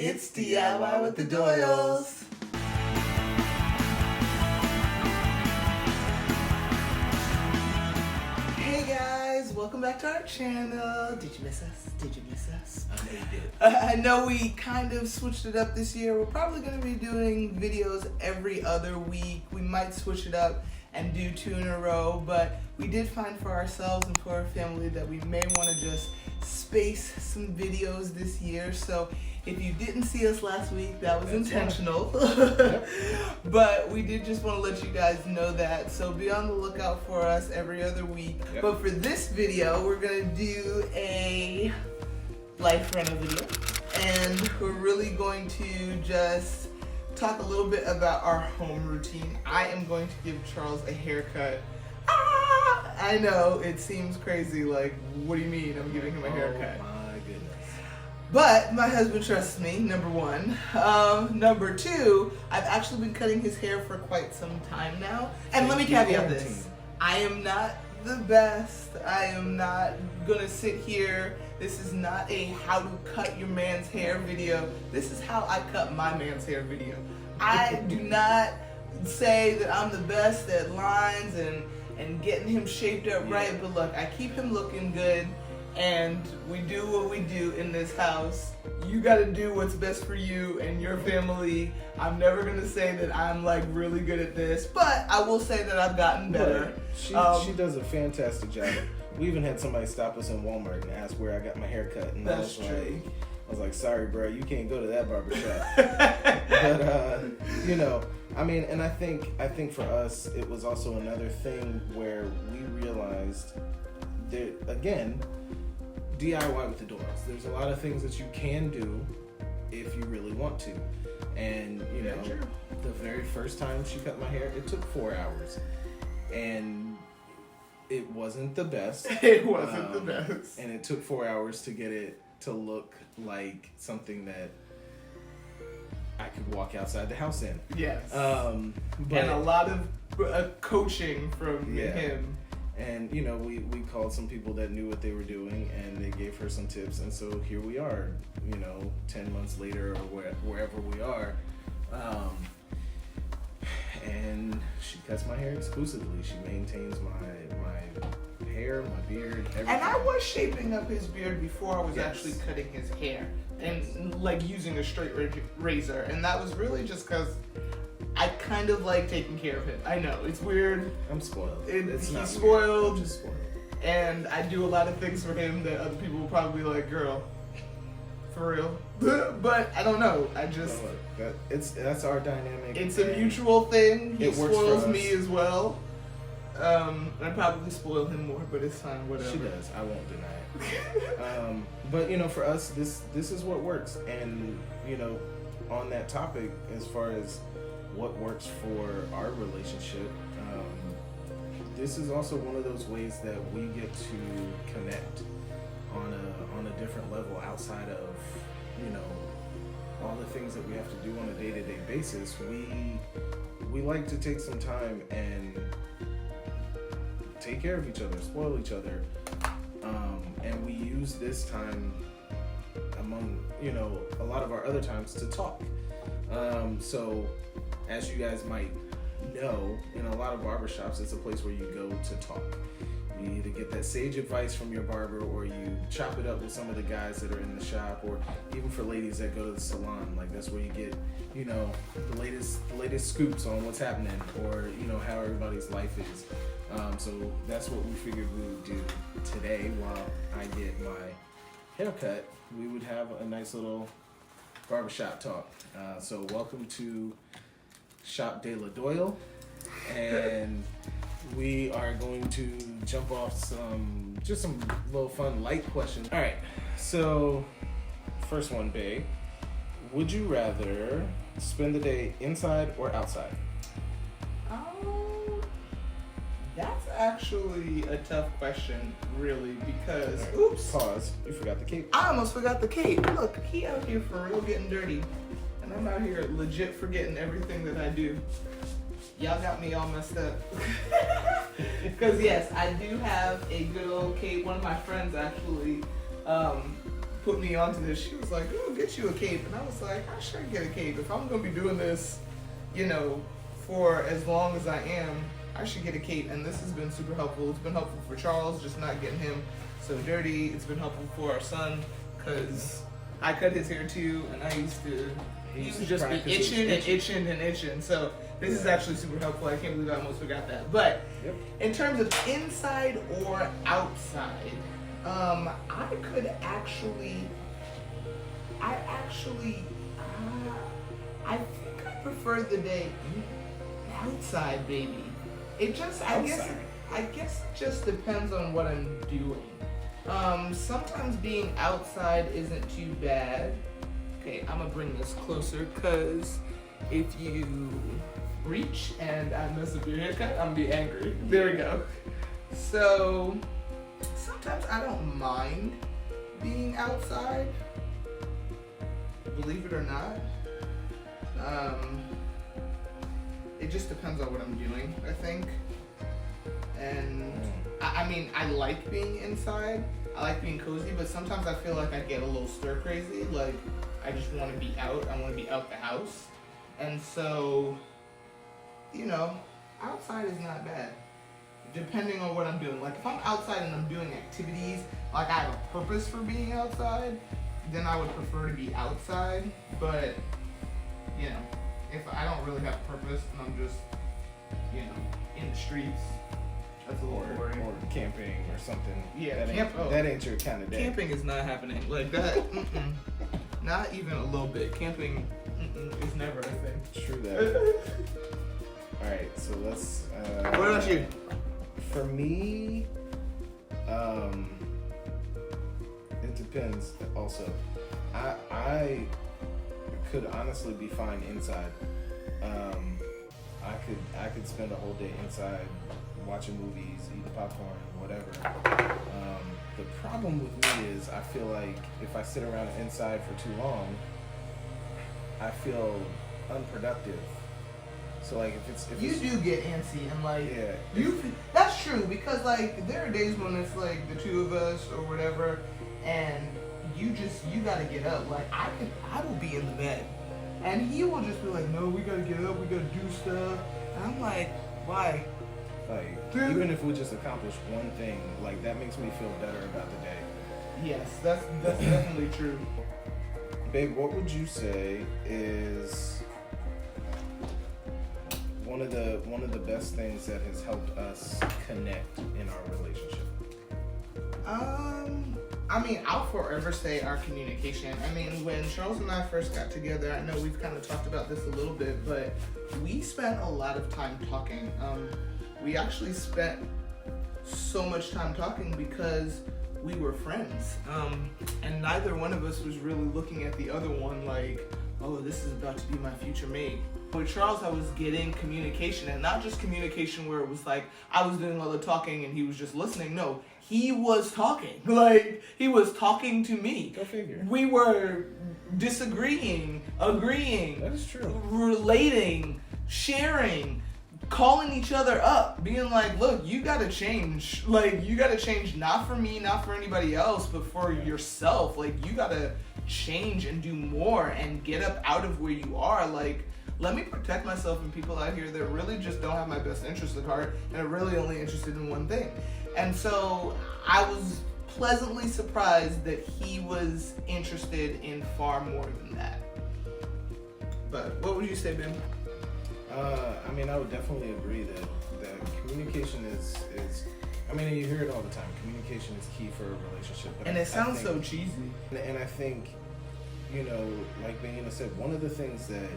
It's DIY with the Doyles. Hey guys, welcome back to our channel. Did you miss us? Did you miss us? I know you did. I know we kind of switched it up this year. We're probably going to be doing videos every other week. We might switch it up and do 2 in a row, but we did find for ourselves and for our family that we may want to just space some videos this year. So if you didn't see us last week, that was intentional. But we did just want to let you guys know that. So be on the lookout for us every other week. Yep. But for this video, we're going to do a life reno video. And we're really going to just talk a little bit about our home routine. I am going to give Charles a haircut. I know, it seems crazy, like, what do you mean I'm giving him a haircut? Oh my goodness. But my husband trusts me, number one. Number two, I've actually been cutting his hair for quite some time now. And let me caveat this. I am not the best. I am not gonna sit here. This is not a how to cut your man's hair video. This is how I cut my man's hair video. I do not say that I'm the best at lines and getting him shaped up right, but look, I keep him looking good, and we do what we do in this house. You gotta do what's best for you and your family. I'm never gonna say that I'm like really good at this, but I will say that I've gotten better. She does a fantastic job. We even had somebody stop us in Walmart and ask where I got my hair cut, and That's I true. was like, sorry, bro, you can't go to that barber shop. But you know, I mean, and I think for us, it was also another thing where we realized that, again, DIY with the Doyles. There's a lot of things that you can do if you really want to. And, you know, the very first time she cut my hair, it took 4 hours. And it wasn't the best. It wasn't the best. And it took 4 hours to get it to look like something that I could walk outside the house in. Yes. But, and a lot of coaching from him. And, you know, we called some people that knew what they were doing, and they gave her some tips. And so here we are, you know, 10 months later or wherever we are. And she cuts my hair exclusively. She maintains my hair, my beard, everything. And I was shaping up his beard before I was actually cutting his hair and like using a straight razor. And that was really just because I kind of like taking care of him. I know, it's weird. I'm spoiled. He's not spoiled. Weird. I'm just spoiled. And I do a lot of things for him that other people will probably be like, girl, for real. But I don't know. I just... That's our dynamic. It's a mutual thing. He It works for spoils us. me as well. I probably spoil him more, but it's fine, whatever. She does. I won't deny it. But, you know, for us, this is what works. And, you know, on that topic, as far as what works for our relationship, this is also one of those ways that we get to connect on a different level outside of, you know, all the things that we have to do on a day-to-day basis. We like to take some time and take care of each other, spoil each other, and we use this time among, you know, a lot of our other times to talk. So as you guys might know, in a lot of barbershops, it's a place where you go to talk. You either get that sage advice from your barber, or you chop it up with some of the guys that are in the shop, or even for ladies that go to the salon, like that's where you get, you know, the latest scoops on what's happening, or, you know, how everybody's life is. So that's what we figured we would do today while I get my haircut. We would have a nice little barbershop talk. So welcome to Shop de la Doyle, and we are going to jump off some little fun light questions. All right, so first one, babe. Would you rather spend the day inside or outside? That's actually a tough question, really, because, Right. oops. Pause. You forgot the cape. I almost forgot the cape. Look, he out here for real getting dirty. And I'm out here legit forgetting everything that I do. Y'all got me all messed up. Because yes, I do have a good old cape. One of my friends actually put me onto this. She was like, "Oh, get you a cape," and I was like, "I should get a cape if I'm gonna be doing this, for as long as I am. I should get a cape." And this has been super helpful. It's been helpful for Charles, just not getting him so dirty. It's been helpful for our son because I cut his hair too, and he used to just be itching. So this is actually super helpful. I can't believe I almost forgot that. But in terms of inside or outside, I think I prefer the day outside, baby. It just, I guess it just depends on what I'm doing. Sometimes being outside isn't too bad. Okay, I'm gonna bring this closer because if you reach and I mess up your haircut, I'm gonna be angry. There we go. So sometimes I don't mind being outside, believe it or not. It just depends on what I'm doing, I think. And I mean, I like being inside. I like being cozy, but sometimes I feel like I get a little stir crazy. Like, I just want to be out. I want to be out the house. And so, outside is not bad. Depending on what I'm doing. Like, if I'm outside and I'm doing activities, like I have a purpose for being outside, then I would prefer to be outside. But, if I don't really have a purpose and I'm just, in the streets, that's a little boring. Or camping or something. Yeah, that ain't your kind of day. Camping is not happening. Like that, not even a little bit. Camping is never a thing. True that. Alright, so let's... what about you? For me, it depends also. I could honestly be fine inside. I could spend a whole day inside watching movies, eating popcorn, whatever. The problem with me is I feel like if I sit around inside for too long, I feel unproductive. So like if you do get antsy and like yeah, that's true because like there are days when it's like the two of us or whatever and you gotta get up. Like I will be in the bed and he will just be like, no, we gotta get up, we gotta do stuff. And I'm like, why? Like even if we just accomplish one thing, like that makes me feel better about the day. Yes, that's definitely true. Babe, what would you say is one of the best things that has helped us connect in our relationship? I mean, I'll forever say our communication. I mean, when Charles and I first got together, I know we've kind of talked about this a little bit, but we spent a lot of time talking. We actually spent so much time talking because we were friends. And neither one of us was really looking at the other one like, oh, this is about to be my future mate. With Charles, I was getting communication, and not just communication where it was like I was doing all the talking and he was just listening. No, he was talking. Like, he was talking to me. Go figure. We were disagreeing, agreeing. That is true. Relating, sharing, calling each other up, being like, look, you gotta change. Like, you gotta change not for me, not for anybody else, but for yourself. Like, you gotta change and do more and get up out of where you are. Like, let me protect myself from people out here that really just don't have my best interest at heart and are really only interested in one thing. And so I was pleasantly surprised that he was interested in far more than that. But what would you say, Ben? I mean, I would definitely agree that communication is I mean, you hear it all the time. Communication is key for a relationship. But and it sounds so cheesy. And I think, like Benina said, one of the things that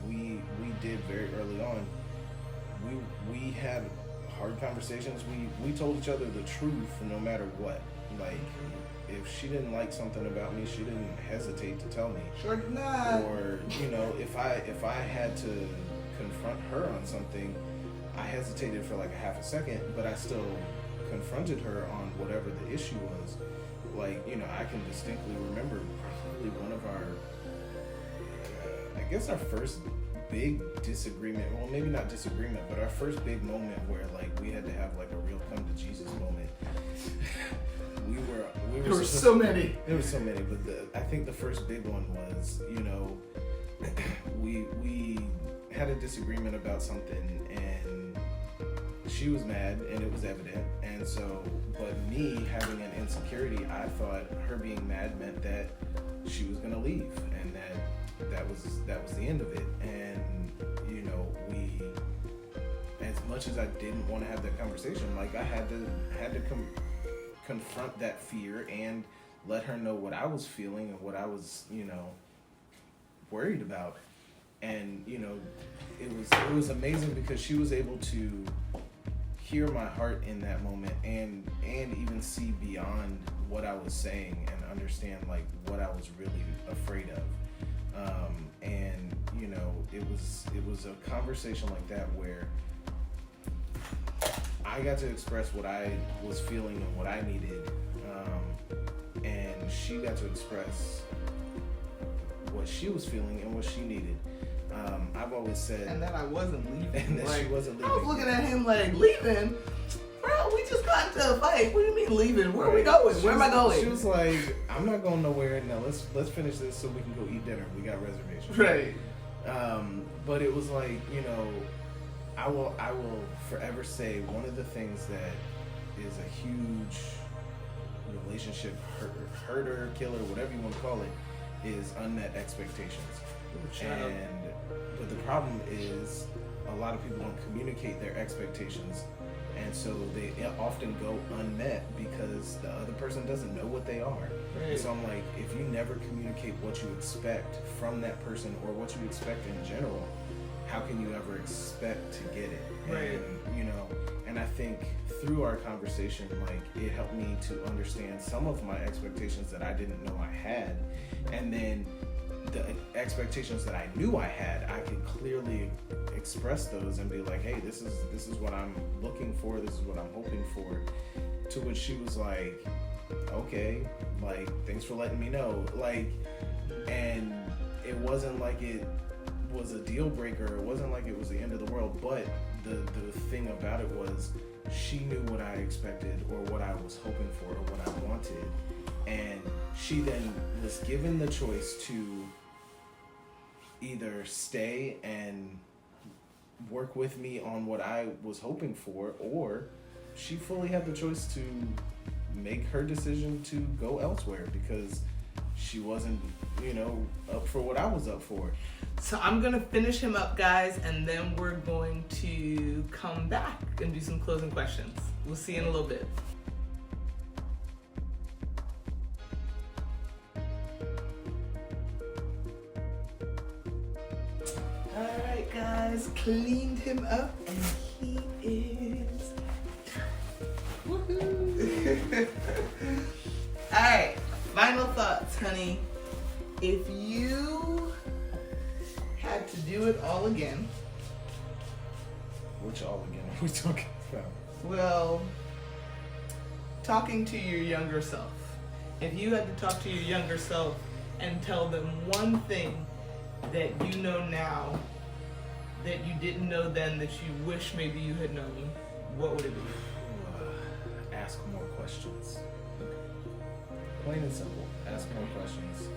we did very early on, we had hard conversations. We told each other the truth no matter what. Like, if she didn't like something about me, she didn't hesitate to tell me. Sure did not. Or, if I had to confront her on something, I hesitated for like a half a second, but I still confronted her on whatever the issue was. Like, I can distinctly remember probably one of our, I guess our first big disagreement, well, maybe not disagreement, but our first big moment where like we had to have like a real come to Jesus moment. There were so many. There were so many, but I think the first big one was, we had a disagreement about something, and she was mad, and it was evident. And so, but me having an insecurity, I thought her being mad meant that she was gonna leave, and that was the end of it. And we, as much as I didn't want to have that conversation, like I had to confront that fear and let her know what I was feeling and what I was, worried about. And it was amazing because she was able to hear my heart in that moment and even see beyond what I was saying and understand like what I was really afraid of. And it was a conversation like that where I got to express what I was feeling and what I needed, and she got to express what she was feeling and what she needed. I've always said, and that I wasn't leaving. And that she wasn't leaving. I was looking at him like, leaving? Bro, we just got into a fight. What do you mean leaving? Where are we going? Where am I going? She was like, I'm not going nowhere. Now let's finish this so we can go eat dinner. We got reservations. Right. But it was like, I will forever say one of the things that is a huge relationship herder, killer, whatever you want to call it, is unmet expectations. But the problem is a lot of people don't communicate their expectations, and so they often go unmet because the other person doesn't know what they are. Right. So I'm like, if you never communicate what you expect from that person or what you expect in general, how can you ever expect to get it? Right. And I think through our conversation, like, it helped me to understand some of my expectations that I didn't know I had, and then the expectations that I knew I had, I could clearly express those and be like, hey, this is what I'm looking for, this is what I'm hoping for. To which she was like, okay, like, thanks for letting me know. Like, and it wasn't like it was a deal breaker, it wasn't like it was the end of the world, but the thing about it was she knew what I expected or what I was hoping for or what I wanted. And she then was given the choice to either stay and work with me on what I was hoping for, or she fully had the choice to make her decision to go elsewhere because she wasn't, up for what I was up for. So I'm going to finish him up, guys, and then we're going to come back and do some closing questions. We'll see you in a little bit. Alright, guys, cleaned him up, and he is done. Woohoo! Alright, final thoughts, honey. If you had to do it all again. Which all again are we talking about? Well, talking to your younger self. If you had to talk to your younger self and tell them one thing that you know now that you didn't know then that you wish maybe you had known, what would it be? Ask more questions. Plain and simple. Ask more questions.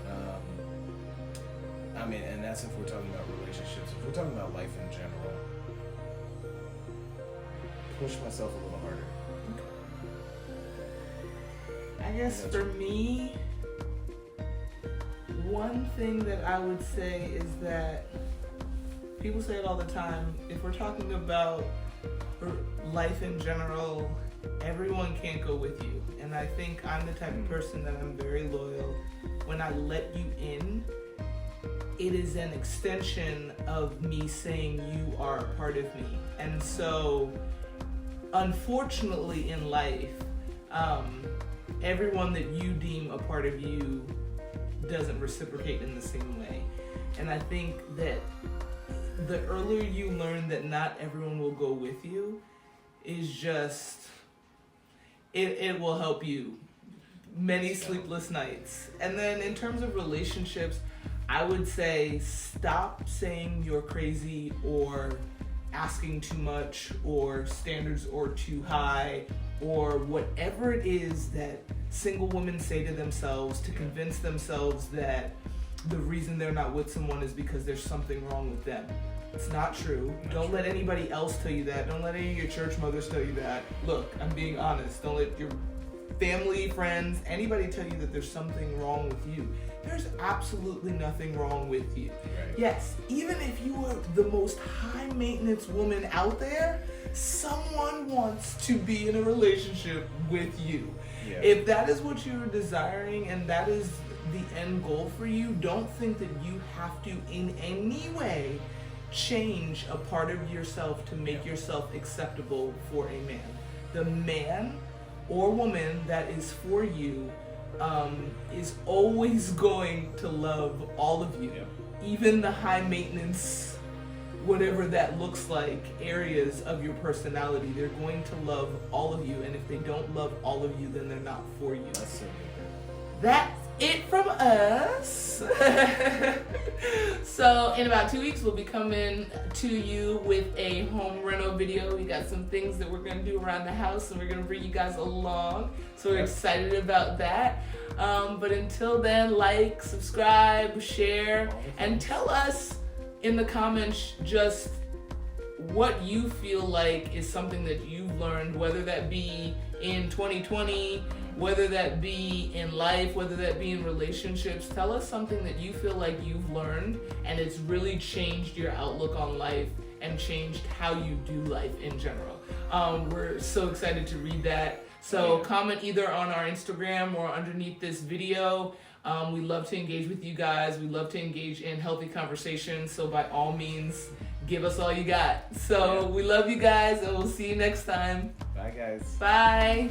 And that's if we're talking about relationships. If we're talking about life in general, push myself a little harder. I guess for me, one thing that I would say is that people say it all the time, if we're talking about life in general, everyone can't go with you. And I think I'm the type of person that I'm very loyal. When I let you in, it is an extension of me saying you are a part of me. And so, unfortunately in life, everyone that you deem a part of you doesn't reciprocate in the same way. And I think that the earlier you learn that not everyone will go with you is just, it will help you many sleepless nights. And then in terms of relationships, I would say stop saying you're crazy or asking too much or standards are too high or whatever it is that single women say to themselves to convince themselves that the reason they're not with someone is because there's something wrong with them. It's not true. Don't let anybody else tell you that. Don't let any of your church mothers tell you that. Look, I'm being honest. Don't let your family, friends, anybody tell you that there's something wrong with you. There's absolutely nothing wrong with you. Right. Yes, even if you are the most high maintenance woman out there, someone wants to be in a relationship with you. Yeah. If that is what you're desiring and that is the end goal for you, don't think that you have to in any way change a part of yourself to make yourself acceptable for a man. The man or woman that is for you is always going to love all of you, even the high maintenance, whatever that looks like, areas of your personality. They're going to love all of you, and if they don't love all of you, then they're not for you. That's so good. That's it from us. So in about 2 weeks, we'll be coming to you with a home reno video. We got some things that we're going to do around the house, and we're going to bring you guys along. So we're excited about that. But until then, like, subscribe, share, and tell us in the comments just what you feel like is something that you've learned, whether that be in 2020, whether that be in life, whether that be in relationships. Tell us something that you feel like you've learned and it's really changed your outlook on life and changed how you do life in general. We're so excited to read that. So comment either on our Instagram or underneath this video. We love to engage with you guys. We love to engage in healthy conversations. So by all means, give us all you got. So we love you guys, and we'll see you next time. Bye, guys. Bye.